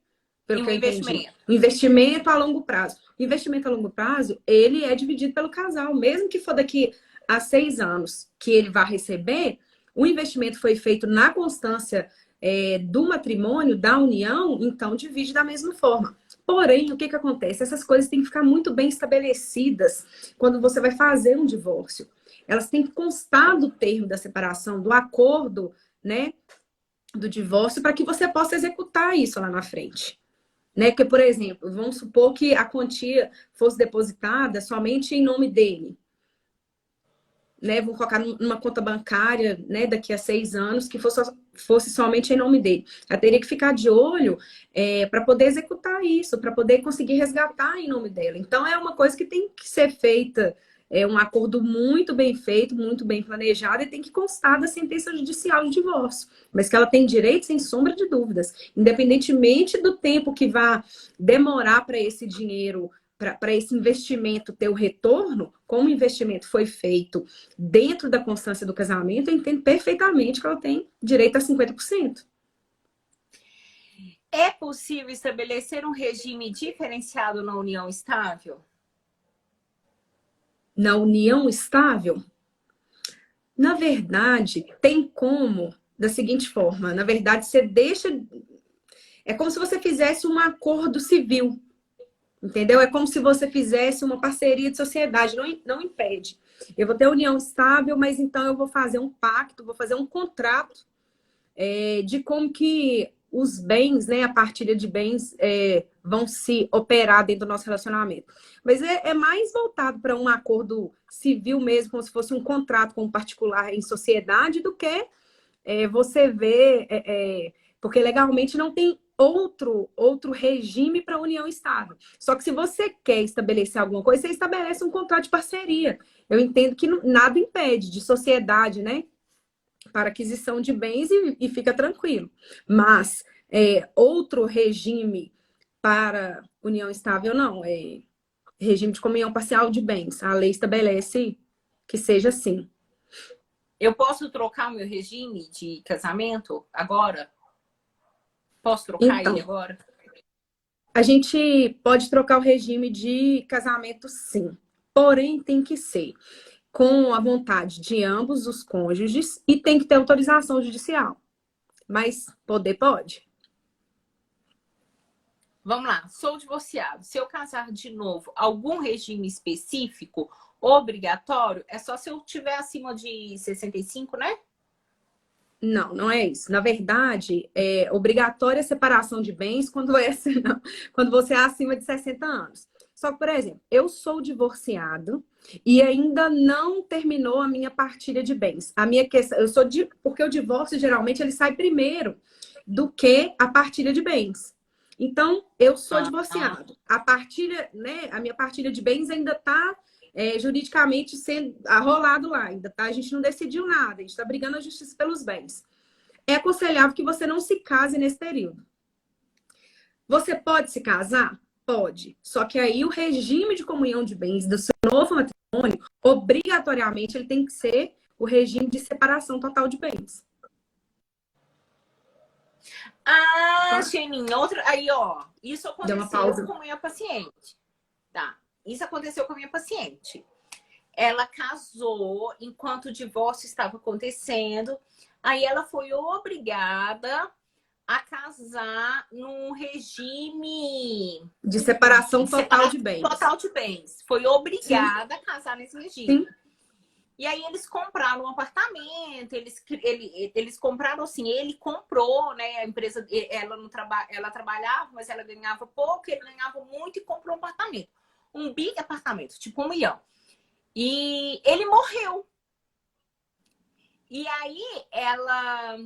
Pelo em que um eu entendi. investimento. O investimento a longo prazo. O investimento a longo prazo, ele é dividido pelo casal. Mesmo que for daqui a 6 anos que ele vai receber, o investimento foi feito na constância, do matrimônio, da união, então divide da mesma forma. Porém, o que que acontece? Essas coisas têm que ficar muito bem estabelecidas quando você vai fazer um divórcio. Elas têm que constar do termo da separação, do acordo, né, do divórcio, para que você possa executar isso lá na frente. Né? Porque, por exemplo, vamos supor que a quantia fosse depositada somente em nome dele. Né? Vamos colocar numa conta bancária, né, daqui a 6 anos, que fosse somente em nome dele. Eu teria que ficar de olho, para poder executar isso, para poder conseguir resgatar em nome dela. Então, é uma coisa que tem que ser feita, é um acordo muito bem feito, muito bem planejado, e tem que constar da sentença judicial de divórcio. Mas que ela tem direito, sem sombra de dúvidas, independentemente do tempo que vá demorar para esse dinheiro, para esse investimento ter o retorno, como o investimento foi feito dentro da constância do casamento, eu entendo perfeitamente que ela tem direito a 50%. É possível estabelecer um regime diferenciado na união estável? Na união estável, na verdade, tem como, da seguinte forma: na verdade, você deixa. É como se você fizesse um acordo civil, entendeu? É como se você fizesse uma parceria de sociedade, não impede. Eu vou ter união estável, mas então eu vou fazer um pacto, vou fazer um contrato, de como que os bens, né, a partilha de bens, vão se operar dentro do nosso relacionamento. Mas é mais voltado para um acordo civil mesmo, como se fosse um contrato com um particular em sociedade, do que você vê, porque legalmente não tem outro regime para união estável. Só que se você quer estabelecer alguma coisa, você estabelece um contrato de parceria. Eu entendo que nada impede de sociedade, né, para aquisição de bens, e fica tranquilo. Mas outro regime para união estável, não. É regime de comunhão parcial de bens. A lei estabelece que seja assim. Eu posso trocar o meu regime de casamento agora? Posso trocar ele Então, agora? a gente pode trocar o regime de casamento, sim. Porém, tem que ser com a vontade de ambos os cônjuges e tem que ter autorização judicial. Mas poder pode. Vamos lá, sou divorciado. Se eu casar de novo, algum regime específico obrigatório? É só se eu tiver acima de 65, né? Não, não é isso. Na verdade, é obrigatória a separação de bens quando, não, quando você é acima de 60 anos. Só que, por exemplo, eu sou divorciado e ainda não terminou a minha partilha de bens. A minha questão, porque o divórcio geralmente ele sai primeiro do que a partilha de bens. Então, eu sou Ah, divorciado. A partilha, né, a minha partilha de bens ainda está juridicamente sendo arrolado lá, ainda tá? A gente não decidiu nada, a gente está brigando a justiça pelos bens. É aconselhável que você não se case nesse período. Você pode se casar? Pode. Só que aí o regime de comunhão de bens do seu novo matrimônio, obrigatoriamente, ele tem que ser o regime de separação total de bens. Tá? Xeninha, outra. Aí, ó, isso Deu uma aconteceu pausa. com a minha paciente. Tá. Isso aconteceu com a minha paciente. Ela casou enquanto o divórcio estava acontecendo. Aí ela foi obrigada a casar num regime De separação de total de separação bens. total de bens. Foi Sim, obrigada a casar nesse sim. regime. E aí eles compraram um apartamento, eles compraram assim, ele comprou, né? A empresa, ela não ela trabalhava, mas ela ganhava pouco, ele ganhava muito e comprou um apartamento. Um big apartamento, tipo 1 milhão. E ele morreu. E aí ela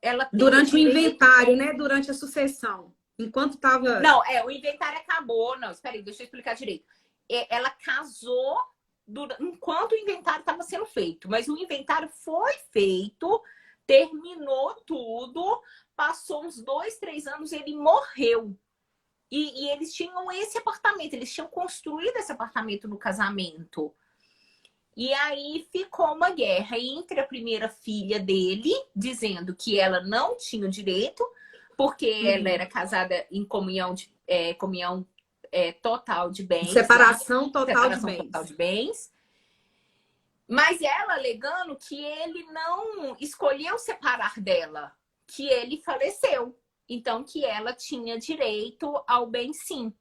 ela tem o Durante o direito. inventário, né? Durante a sucessão. Enquanto estava. Não, o inventário acabou. Não, espera aí, deixa eu explicar direito. Ela casou enquanto o inventário estava sendo feito, mas o inventário foi feito, terminou tudo, passou uns 2, 3 anos, ele morreu. E eles tinham esse apartamento, eles tinham construído esse apartamento no casamento. E aí ficou uma guerra entre a primeira filha dele, dizendo que ela não tinha o direito, porque ela era casada em comunhão total de bens, lá, Separação total de separação bens. total de bens. Mas ela alegando que ele não escolheu separar dela, que ele faleceu. Então, que ela tinha direito ao bem sim.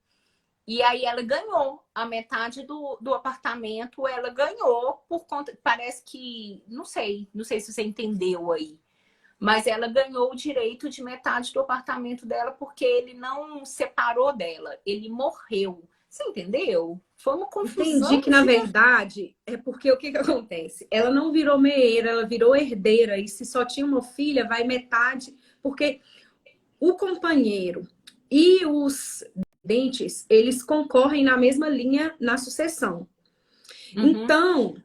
E aí ela ganhou a metade do apartamento, ela ganhou por conta, parece que, não sei se você entendeu aí, mas ela ganhou o direito de metade do apartamento dela porque ele não separou dela, ele morreu. Você entendeu? Foi uma Entendi confusão. que, na verdade, é porque o que acontece? Ela não virou meieira, ela virou herdeira. E se só tinha uma filha, vai metade. Porque o companheiro e os dentes, eles concorrem na mesma linha na sucessão. Uhum. Então,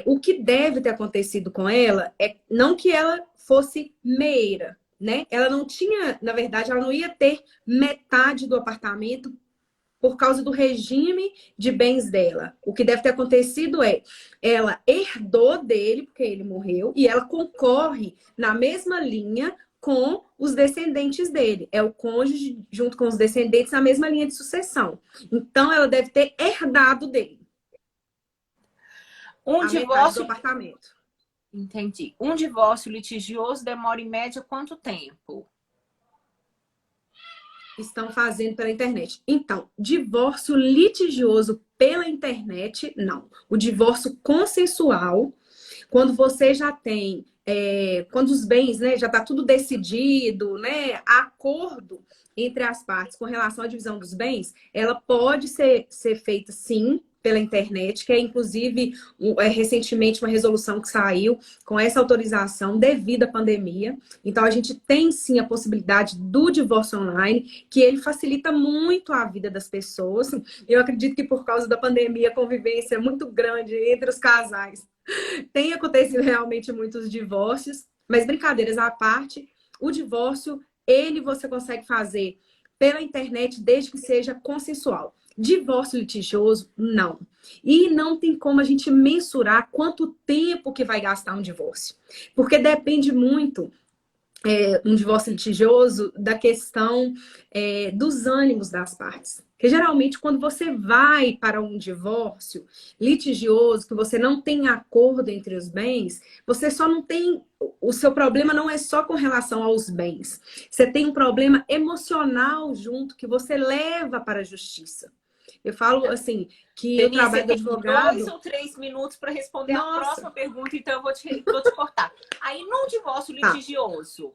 o que deve ter acontecido com ela é não que ela fosse meira, né? Ela não tinha, na verdade, ela não ia ter metade do apartamento por causa do regime de bens dela. O que deve ter acontecido é ela herdou dele, porque ele morreu, e ela concorre na mesma linha com os descendentes dele. É o cônjuge junto com os descendentes na mesma linha de sucessão. Então, ela deve ter herdado dele Um a metade do divórcio, apartamento. entendi. Um divórcio litigioso demora em média quanto tempo? Estão fazendo pela internet. Então, divórcio litigioso pela internet, não. O divórcio consensual, quando você já tem, quando os bens, né, já está tudo decidido, né, acordo entre as partes com relação à divisão dos bens, ela pode ser feita sim pela internet, que é inclusive recentemente uma resolução que saiu com essa autorização devido à pandemia. Então a gente tem sim a possibilidade do divórcio online, que ele facilita muito a vida das pessoas. Eu acredito que por causa da pandemia a convivência é muito grande entre os casais. Tem acontecido realmente muitos divórcios, mas brincadeiras à parte, o divórcio, você consegue fazer pela internet desde que seja consensual. Divórcio litigioso, não. E não tem como a gente mensurar quanto tempo que vai gastar um divórcio. Porque depende muito, um divórcio litigioso, da questão dos ânimos das partes. Porque geralmente, quando você vai para um divórcio litigioso, que você não tem acordo entre os bens, você só não tem. O seu problema não é só com relação aos bens. Você tem um problema emocional junto que você leva para a justiça. Eu falo assim, que o Denise, você trabalho do tem 2 advogado. ou 3 minutos para responder a Nossa, próxima pergunta, então eu vou te cortar. Aí, tá, num divórcio litigioso,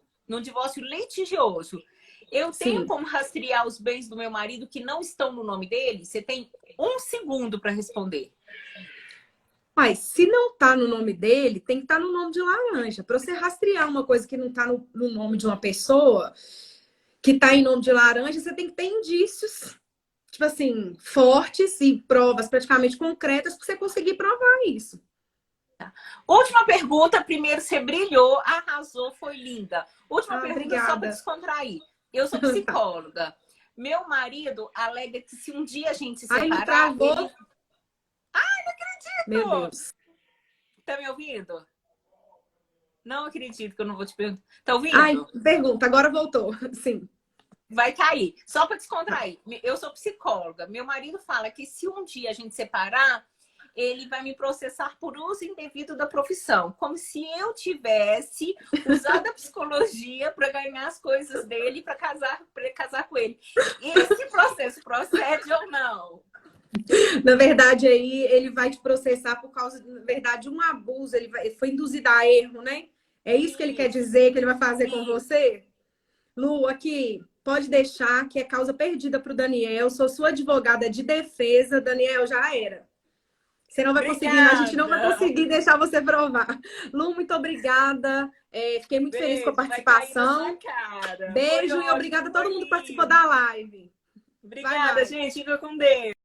eu tenho sim. como rastrear os bens do meu marido que não estão no nome dele? Você tem 1 segundo para responder. Mas se não tá no nome dele, tem que estar no nome de laranja. Para você rastrear uma coisa que não tá no nome de uma pessoa, que tá em nome de laranja, você tem que ter indícios, tipo assim, fortes e provas praticamente concretas para você conseguir provar isso. Última pergunta. Primeiro, você brilhou, arrasou, foi linda. Última Ah, pergunta só para obrigada. descontrair. Eu sou Tá. psicóloga. Meu marido alega que se um dia a gente se Aí ele separar, travou. ele... Meu Deus. Tá me ouvindo? Não acredito que eu não vou te perguntar. Tá Ai, ouvindo? pergunta, agora voltou. Sim. Vai cair. Só para Tá. descontrair. Eu sou psicóloga. Meu marido fala que se um dia a gente separar, ele vai me processar por uso indevido da profissão. Como se eu tivesse usado a psicologia para ganhar as coisas dele para casar com ele. Esse processo procede ou não? Na verdade, aí ele vai te processar por causa, na verdade, de um abuso. Ele foi induzido a erro, né? É isso que ele quer Isso, dizer que ele vai fazer com isso. você? Lu, aqui, pode deixar que é causa perdida para o Daniel. Sou sua advogada de defesa. Daniel, já era. Você não vai conseguir, a gente não vai conseguir deixar você provar. Lu, muito obrigada. Fiquei muito feliz com a participação. Cara. Beijo e obrigada a todo mundo que participou da live. Obrigada, gente. Fica com Deus.